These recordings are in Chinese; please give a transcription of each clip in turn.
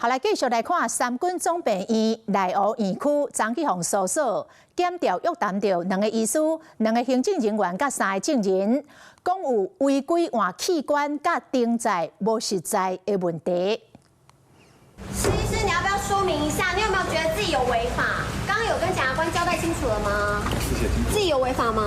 後來繼續來看三軍總病院內湖院區張啟宏所所檢調約談到2個醫師、2個行政人員、甲3個證人，講有違規換器官、甲登載無實在的問題。施醫師，你要不要說明一下，你有沒有覺得自己有違法？剛剛有跟檢察官交代清楚了嗎？謝謝。自己有違法嗎？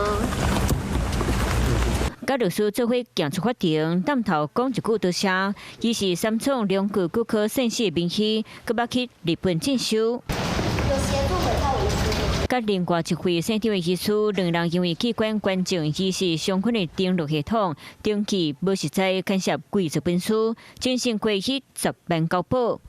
甲律師做伙行出法庭，擔頭講一句多謝，伊是三創兩具骨科腎死明熙，佮要去日本進修。有協助回到醫師。甲另外一位省長的醫師，兩人因為器官捐贈醫師相關的登錄系統登記無實在，牽涉貴族本書，精神過去10萬交保。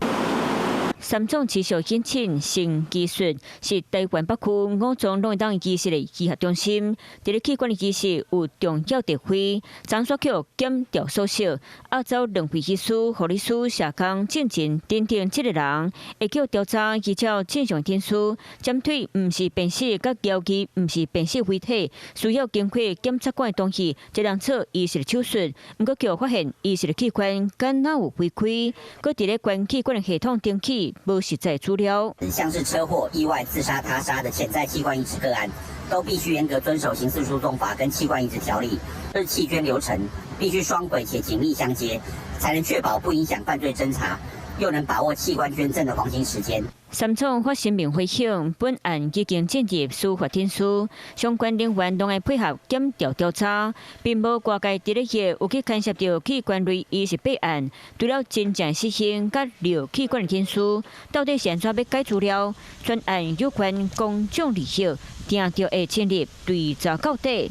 三種持續引進新技術，是台灣北區5種攏會當醫師的醫學中心。在咧器官的醫師有重要地位，張所局檢調所涉，亞洲2位醫師、護理師、社工、證人等等7個人，會叫調查依照正常天數，針對唔是病死甲標記唔是病死遺體，需要經過檢察官的同意，才能做醫師的手術。唔過叫發現醫師的器官敢若有違規，佮佇咧捐器官的系統登記無實在資料，像是車禍、意外、自殺、他殺的潛在器官移植個案，都必須嚴格遵守刑事訴訟法跟器官移植條例。器捐流程必須雙軌且緊密相接，才能確保不影響犯罪偵查，又能把握器官捐贈的黃金時間。三創發聲明回響，本案已經進入司法程序，相關人員攏愛配合檢調調查，並無掛介佇咧業有去干涉到器官類醫師備案。除了真正實行甲留器官的天數，到底是安怎要解資料？專案有關公眾利益，定着會成立追查到底。